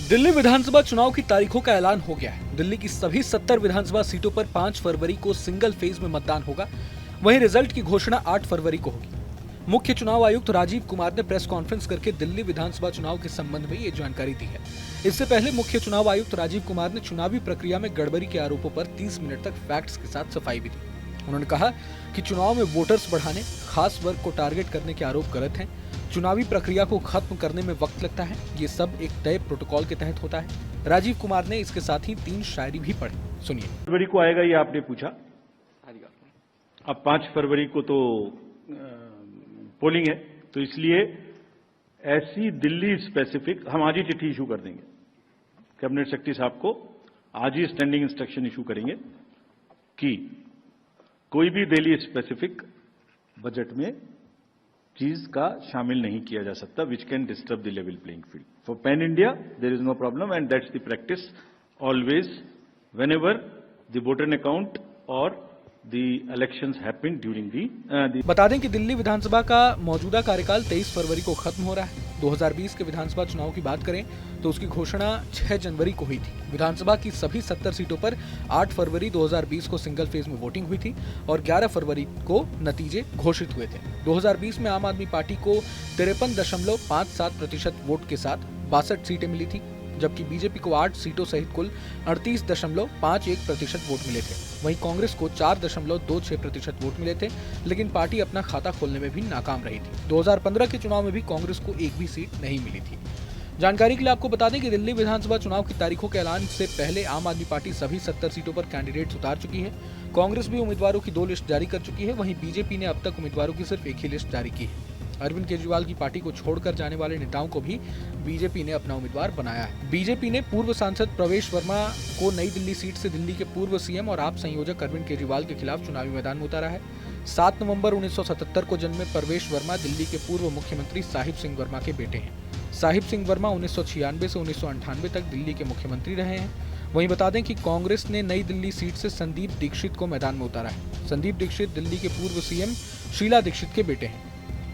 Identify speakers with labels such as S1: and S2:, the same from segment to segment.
S1: दिल्ली विधानसभा चुनाव की तारीखों का ऐलान हो गया है। दिल्ली की सभी 70 विधानसभा सीटों पर 5 फरवरी को सिंगल फेज में मतदान होगा। वहीं रिजल्ट की घोषणा 8 फरवरी को होगी। मुख्य चुनाव आयुक्त राजीव कुमार ने प्रेस कॉन्फ्रेंस करके दिल्ली विधानसभा चुनाव के संबंध में ये जानकारी दी है। इससे पहले मुख्य चुनाव आयुक्त राजीव कुमार ने चुनावी प्रक्रिया में गड़बड़ी के आरोपों पर 30 मिनट तक फैक्ट्स के साथ सफाई भी दी। उन्होंने कहा कि चुनाव में वोटर्स बढ़ाने, खास वर्ग को टारगेट करने के आरोप गलत हैं। चुनावी प्रक्रिया को खत्म करने में वक्त लगता है। ये सब एक तय प्रोटोकॉल के तहत होता है। राजीव कुमार ने इसके साथ ही 3 शायरी भी पढ़ी। सुनिए।
S2: फरवरी को आएगा ये आपने पूछा। अब 5 फरवरी को तो पोलिंग है, तो इसलिए ऐसी दिल्ली स्पेसिफिक हम आज ही चिट्ठी इशू कर देंगे। कैबिनेट सेक्रेटरी साहब को आज ही स्टैंडिंग इंस्ट्रक्शन इशू करेंगे कि कोई भी दिल्ली स्पेसिफिक बजट में चीज का शामिल नहीं किया जा सकता which can disturb the level playing field. For pan India there is no problem and that's the practice always whenever the voter account और the elections happened during the
S1: बता दें कि दिल्ली विधानसभा का मौजूदा कार्यकाल 23 फरवरी को खत्म हो रहा है। 2020 के विधानसभा चुनाव की बात करें तो उसकी घोषणा 6 जनवरी को हुई थी। विधानसभा की सभी 70 सीटों पर 8 फरवरी 2020 को सिंगल फेज में वोटिंग हुई थी और 11 फरवरी को नतीजे घोषित हुए थे। 2020 में आम आदमी पार्टी को 53.57% वोट के साथ 62 सीटें मिली थी, जबकि बीजेपी को 8 सीटों सहित कुल 38.51% वोट मिले थे। वहीं कांग्रेस को 4.26% वोट मिले थे, लेकिन पार्टी अपना खाता खोलने में भी नाकाम रही थी। 2015 के चुनाव में भी कांग्रेस को एक भी सीट नहीं मिली थी। जानकारी के लिए आपको बता दें कि दिल्ली विधानसभा चुनाव की तारीखों के ऐलान से पहले आम आदमी पार्टी सभी 70 सीटों पर कैंडिडेट्स उतार चुकी है। कांग्रेस भी उम्मीदवारों की 2 लिस्ट जारी कर चुकी है। वहीं बीजेपी ने अब तक उम्मीदवारों की सिर्फ एक ही लिस्ट जारी की है। अरविंद केजरीवाल की पार्टी को छोड़कर जाने वाले नेताओं को भी बीजेपी ने अपना उम्मीदवार बनाया है। बीजेपी ने पूर्व सांसद प्रवेश वर्मा को नई दिल्ली सीट से दिल्ली के पूर्व सीएम और आप संयोजक अरविंद केजरीवाल के खिलाफ चुनावी मैदान में उतारा है। 7 नवंबर 1977 को जन्मे प्रवेश वर्मा दिल्ली के पूर्व मुख्यमंत्री साहिब सिंह वर्मा के बेटे हैं। साहिब सिंह वर्मा 1996 से 1998 तक दिल्ली के मुख्यमंत्री रहे हैं। वहीं बता दें कि कांग्रेस ने नई दिल्ली सीट से संदीप दीक्षित को मैदान में उतारा है। संदीप दीक्षित दिल्ली के पूर्व सीएम शीला दीक्षित के बेटे हैं।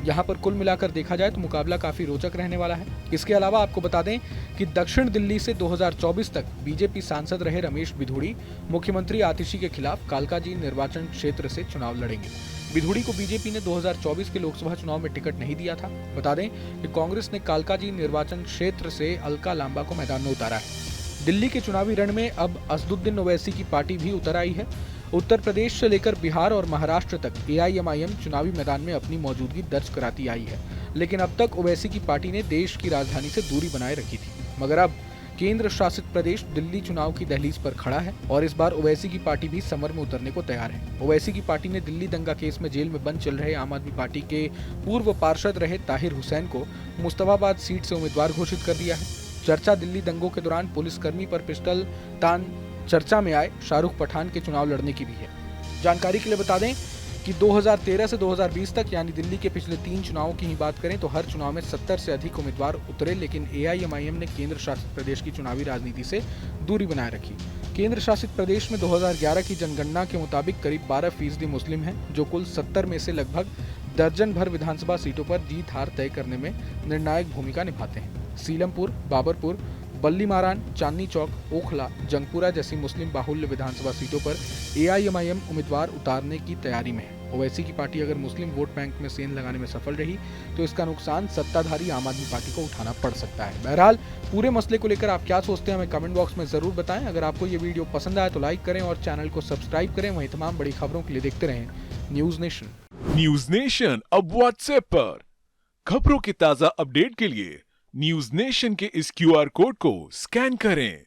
S1: यहाँ पर कुल मिलाकर देखा जाए तो मुकाबला काफी रोचक रहने वाला है। इसके अलावा आपको बता दें कि दक्षिण दिल्ली से 2024 तक बीजेपी सांसद रहे रमेश बिधूड़ी मुख्यमंत्री आतिशी के खिलाफ कालकाजी निर्वाचन क्षेत्र से चुनाव लड़ेंगे। बिधूड़ी को बीजेपी ने 2024 के लोकसभा चुनाव में टिकट नहीं दिया था। बता दें कि कांग्रेस ने कालकाजी निर्वाचन क्षेत्र से अलका लांबा को मैदान में उतारा है। दिल्ली के चुनावी रण में अब असदुद्दीन ओवैसी की पार्टी भी उतर आई है। उत्तर प्रदेश से लेकर बिहार और महाराष्ट्र तक AIMIM चुनावी मैदान में अपनी मौजूदगी दर्ज कराती आई है, लेकिन अब तक ओवैसी की पार्टी ने देश की राजधानी से दूरी बनाए रखी थी। मगर अब केंद्र शासित प्रदेश दिल्ली चुनाव की दहलीज पर खड़ा है और इस बार ओवैसी की पार्टी भी समर में उतरने को तैयार है। ओवैसी की पार्टी ने दिल्ली दंगा केस में जेल में बंद चल रहे आम आदमी पार्टी के पूर्व पार्षद रहे ताहिर हुसैन को मुस्तफाबाद सीट से उम्मीदवार घोषित कर दिया है। चर्चा दिल्ली दंगों के दौरान पुलिसकर्मी पर पिस्टल तान चर्चा में आए शाहरुख पठान के चुनाव लड़ने की भी है। जानकारी के लिए बता दें कि 2013 से 2020 तक यानी दिल्ली के पिछले 3 चुनावों की ही बात करें तो हर चुनाव में 70 से अधिक उम्मीदवार उतरे, लेकिन AIMIM ने केंद्र शासित प्रदेश की चुनावी राजनीति से दूरी बनाए रखी। केंद्र शासित प्रदेश में 2011 की जनगणना के मुताबिक करीब 12% मुस्लिम हैं, जो कुल 70 में से लगभग दर्जन भर विधानसभा सीटों पर जीत हार तय करने में निर्णायक भूमिका निभाते हैं। सीलमपुर, बाबरपुर, बल्ली मारान, चांदनी चौक, ओखला, जंगपुरा जैसी मुस्लिम बाहुल्य विधानसभा सीटों पर AIMIM उम्मीदवार उतारने की तैयारी में है। ओवैसी की पार्टी अगर मुस्लिम वोट बैंक में सेंध लगाने में सफल रही तो इसका नुकसान सत्ताधारी आम आदमी पार्टी को उठाना पड़ सकता है। बहरहाल पूरे मसले को लेकर आप क्या सोचते हैं हमें कमेंट बॉक्स में जरूर बताएं। अगर आपको ये वीडियो पसंद आए तो लाइक करें और चैनल को सब्सक्राइब करें। वहीं तमाम बड़ी खबरों के लिए देखते रहें न्यूज नेशन।
S3: न्यूज नेशन अब व्हाट्सएप पर खबरों के ताजा अपडेट के लिए न्यूज नेशन के इस QR कोड को स्कैन करें।